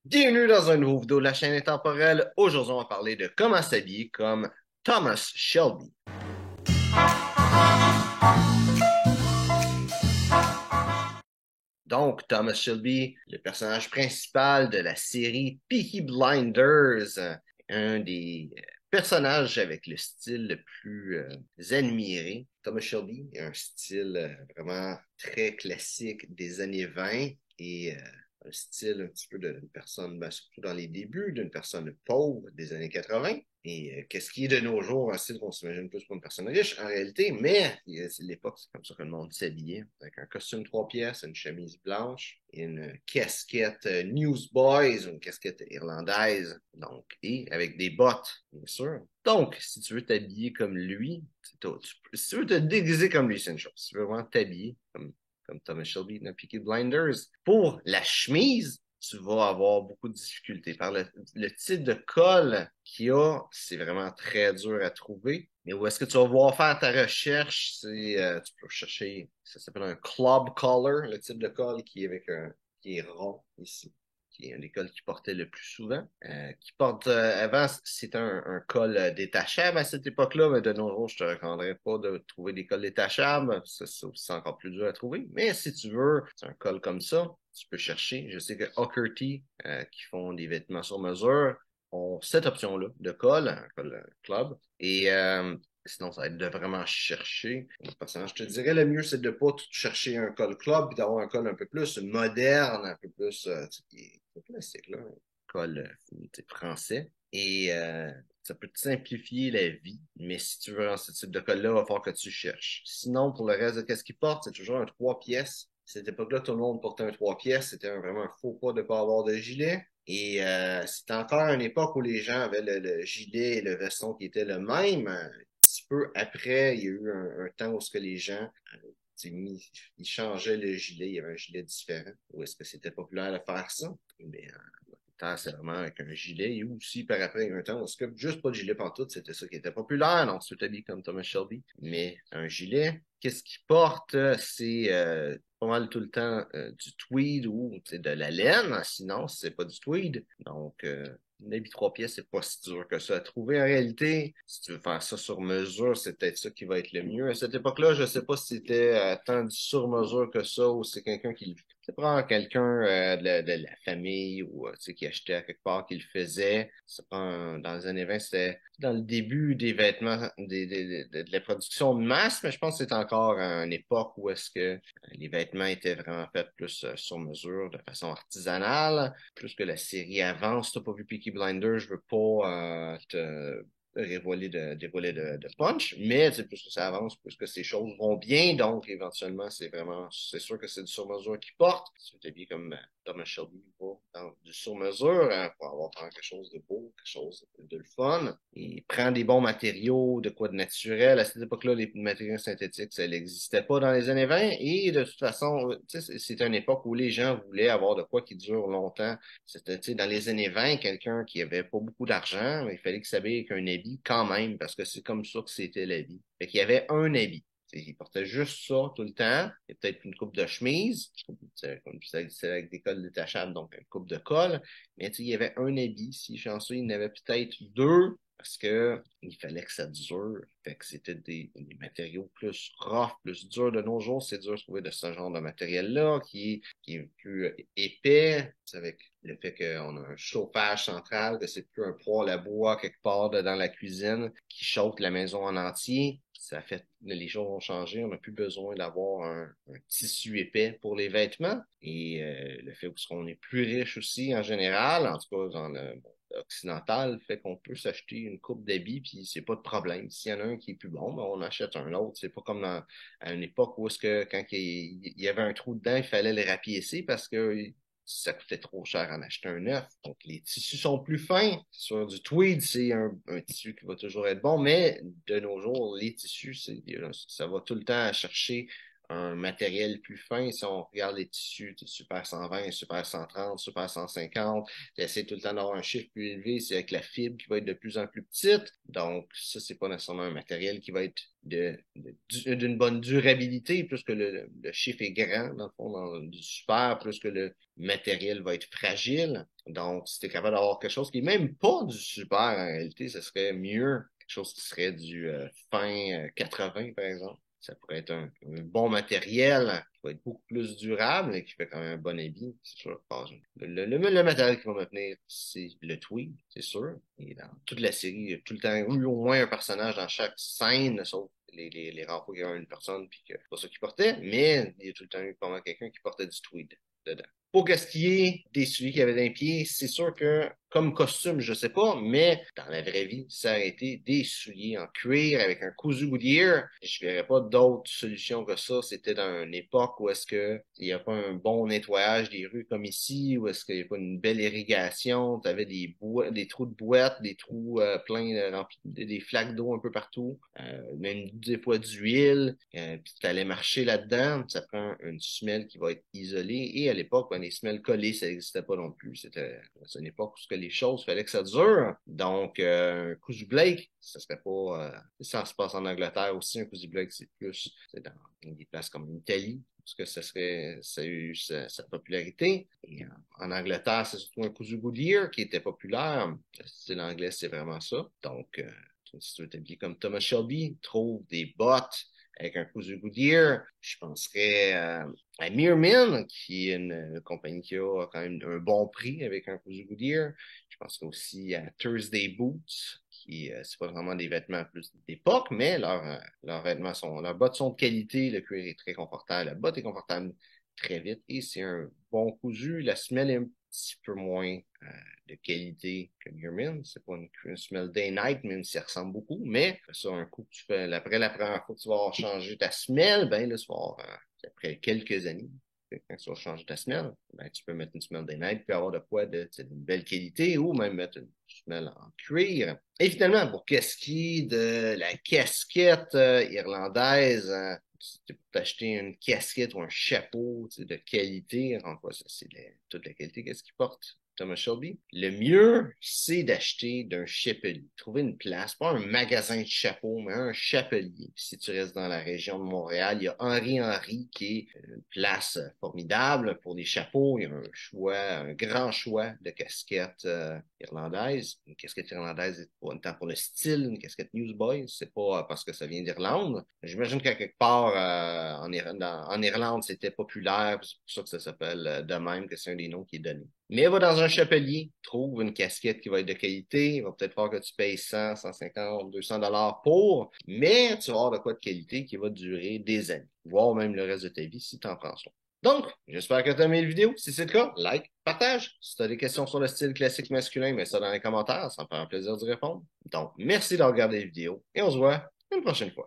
Bienvenue dans un nouveau vidéo de la chaîne intemporelle. Aujourd'hui, on va parler de comment s'habiller comme Thomas Shelby. Donc, Thomas Shelby, le personnage principal de la série Peaky Blinders, un des personnages avec le style le plus admiré. Thomas Shelby a un style vraiment très classique des années 20 et un style un petit peu d'une personne, ben, surtout dans les débuts, d'une personne pauvre des années 80. Et qu'est-ce qui est de nos jours un style qu'on s'imagine plus pour une personne riche en réalité, mais c'est l'époque, c'est comme ça que le monde s'habillait, avec un costume 3 pièces, une chemise blanche, et une casquette Newsboys, une casquette irlandaise, donc, et avec des bottes, bien sûr. Donc, si tu veux t'habiller comme lui, si tu veux te déguiser comme lui, c'est une chose. Si tu veux vraiment t'habiller comme Thomas Shelby dans Peaky Blinders, pour la chemise, tu vas avoir beaucoup de difficultés. Par le type de col qu'il y a, c'est vraiment très dur à trouver. Mais où est-ce que tu vas pouvoir faire ta recherche? Tu peux chercher, ça s'appelle un club collar, le type de col qui est rond ici, qui est un des cols qui portait le plus souvent. Avant, c'était un col détachable à cette époque-là, mais de nos jours, je te recommanderais pas de trouver des cols détachables. C'est encore plus dur à trouver. Mais si tu veux, c'est un col comme ça, tu peux chercher. Je sais que Hooker qui font des vêtements sur mesure, ont cette option-là de col, un col club. Et sinon, ça va être de vraiment chercher. Personnellement, je te dirais, le mieux, c'est de ne pas tout chercher un col club, puis d'avoir un col un peu plus moderne, un peu plus classique, là, un col français. Et ça peut te simplifier la vie, mais si tu veux ce type de col-là, il va falloir que tu cherches. Sinon, pour le reste de qu'est-ce qu'il porte, c'est toujours un 3 pièces. À cette époque-là, tout le monde portait un 3 pièces. C'était vraiment un faux pas de ne pas avoir de gilet. Et c'était encore une époque où les gens avaient le gilet et le veston qui étaient le même. Un petit peu après, il y a eu un temps où ce que les gens ils changeaient le gilet, il y avait un gilet différent. Ou est-ce que c'était populaire de faire ça? Mais temps, c'est vraiment avec un gilet. Et aussi, par après, il y a un temps où est-ce que juste pas de gilet pantoute, c'était ça qui était populaire. Donc, tu t'habilles comme Thomas Shelby. Mais un gilet, qu'est-ce qu'il porte? C'est pas mal tout le temps du tweed ou de la laine. Sinon, c'est pas du tweed. Donc, une habit 3 pièces, c'est pas si dur que ça à trouver. En réalité, si tu veux faire ça sur mesure, c'est peut-être ça qui va être le mieux. À cette époque-là, je sais pas si c'était tant du sur mesure que ça ou c'est quelqu'un qui le c'est prend quelqu'un de la famille ou qui achetait à quelque part qui le faisait. Dans les années 20, c'était dans le début des vêtements, de la production de masse, mais je pense que c'est encore une époque où est-ce que les vêtements étaient vraiment faits plus sur mesure, de façon artisanale. Plus que la série avance, si t'as pas vu Peaky Blinders, je veux pas te dévoiler de punch, mais plus que ça avance, plus que ces choses vont bien, donc éventuellement, c'est sûr que c'est du sur-mesure qui porte. Si tu t'habilles comme Thomas Shelby va dans du sur-mesure pour avoir vraiment quelque chose de beau, quelque chose de le fun. Il prend des bons matériaux, de quoi de naturel. À cette époque-là, les matériaux synthétiques, ça n'existait pas dans les années 20, et de toute façon, c'était une époque où les gens voulaient avoir de quoi qui dure longtemps. C'était, dans les années 20, quelqu'un qui avait pas beaucoup d'argent, mais il fallait qu'il s'habille avec un habit quand même, parce que c'est comme ça que c'était la vie. Fait qu'il y avait un habit. Il portait juste ça tout le temps. Il y a peut-être une coupe de chemise, comme c'est avec des cols détachables, donc une coupe de colle. Mais il y avait un habit. Si chanceux, il y en avait peut-être deux parce que il fallait que ça dure. Fait que c'était des matériaux plus rough, plus durs. De nos jours, c'est dur de trouver de ce genre de matériel-là qui est plus épais. C'est avec le fait qu'on a un chauffage central, que c'est plus un poêle à bois quelque part dans la cuisine qui chauffe la maison en entier. Ça fait, les choses ont changé, on n'a plus besoin d'avoir un tissu épais pour les vêtements. Et le fait qu'on est plus riche aussi en général, en tout cas dans le monde occidental, fait qu'on peut s'acheter une coupe d'habits, puis c'est pas de problème. S'il y en a un qui est plus bon, ben on achète un autre. C'est pas comme à une époque où est-ce que quand il y avait un trou dedans, il fallait le rapiécer parce que ça coûtait trop cher en acheter un neuf. Donc, les tissus sont plus fins. Sur du tweed, c'est un tissu qui va toujours être bon, mais de nos jours, les tissus, ça va tout le temps chercher un matériel plus fin. Si on regarde les tissus, Super 120, Super 130, Super 150, tu essaies tout le temps d'avoir un chiffre plus élevé, c'est avec la fibre qui va être de plus en plus petite. Donc, ça, c'est pas nécessairement un matériel qui va être d'une bonne durabilité, plus que le chiffre est grand, dans le fond, dans du super, plus que le matériel va être fragile. Donc, si tu es capable d'avoir quelque chose qui est même pas du super, en réalité, ce serait mieux quelque chose qui serait du fin 80, par exemple. Ça pourrait être un bon matériel qui va être beaucoup plus durable et qui fait quand même un bon habit, c'est sûr. Le matériel qui va me tenir, c'est le tweed, c'est sûr. Et dans toute la série, il y a tout le temps eu au moins un personnage dans chaque scène, sauf les rares fois qu'il y avait une personne puis que c'est pas ça qu'il portait, mais il y a tout le temps eu pendant quelqu'un qui portait du tweed dedans. Pour ce qui est des souliers qu'il y avait dans les pieds, c'est sûr que comme costume, je sais pas, mais dans la vraie vie, ça aurait été des souliers en cuir avec un cousu Goodyear. Je verrais pas d'autre solution que ça. C'était dans une époque où est-ce que il n'y a pas un bon nettoyage des rues comme ici, où est-ce qu'il n'y a pas une belle irrigation, tu avais des trous de boîtes, des trous pleins remplis des flaques d'eau un peu partout, même des fois d'huile, puis tu allais marcher là-dedans, ça prend une semelle qui va être isolée. Et à l'époque, ben, les semelles collées, ça n'existait pas non plus. C'était une époque où les choses, fallait que ça dure. Donc, un cousu Blake, ça serait pas... ça se passe en Angleterre aussi, un cousu Blake, c'est dans des places comme l'Italie, parce que ça a eu sa popularité. Et en Angleterre, c'est surtout un cousu Goodyear qui était populaire. Le style anglais, c'est vraiment ça. Donc, si tu veux t'habiller comme Thomas Shelby, trouve des bottes avec un cousu Goodyear. Je penserais à Meermin, qui est une compagnie qui a quand même un bon prix avec un cousu Goodyear. Je penserais aussi à Thursday Boots, qui c'est pas vraiment des vêtements plus d'époque, mais leurs bottes sont de qualité, le cuir est très confortable, la botte est confortable très vite et c'est un bon cousu. La semelle est un petit peu moins de qualité que Meermin. C'est pas une semelle day-night, même si ça ressemble beaucoup, mais ça, un coup que tu fais, après la première fois que tu vas avoir changé ta semelle, ben là, tu vas avoir, après quelques années, quand tu vas changer ta semelle, ben, tu peux mettre une semelle day-night, puis avoir de quoi d'une belle qualité, ou même mettre une semelle en cuir. Et finalement, pour qu'est-ce qui est de la casquette irlandaise, c'est pour t'acheter une casquette ou un chapeau de qualité. En quoi, ça, c'est toute la qualité. Qu'est-ce qu'il porte? Thomas Shelby. Le mieux, c'est d'acheter d'un chapelier. Trouver une place, pas un magasin de chapeaux, mais un chapelier. Si tu restes dans la région de Montréal, il y a Henri Henry qui est une place formidable pour des chapeaux. Il y a un choix, un grand choix de casquettes irlandaises. Une casquette irlandaise est pas tant pour le style, une casquette Newsboys. C'est pas parce que ça vient d'Irlande. J'imagine qu'à quelque part en Irlande, c'était populaire. C'est pour ça que ça s'appelle de même, que c'est un des noms qui est donné. Mais va dans un chapelier, trouve une casquette qui va être de qualité. Il va peut-être falloir que tu payes 100, 150, 200 dollars pour, mais tu vas avoir de quoi de qualité qui va durer des années, voire même le reste de ta vie si tu en prends soin. Donc, j'espère que tu as aimé la vidéo. Si c'est le cas, like, partage. Si tu as des questions sur le style classique masculin, mets ça dans les commentaires. Ça me fait un plaisir d'y répondre. Donc, merci d'avoir regardé la vidéo et on se voit une prochaine fois.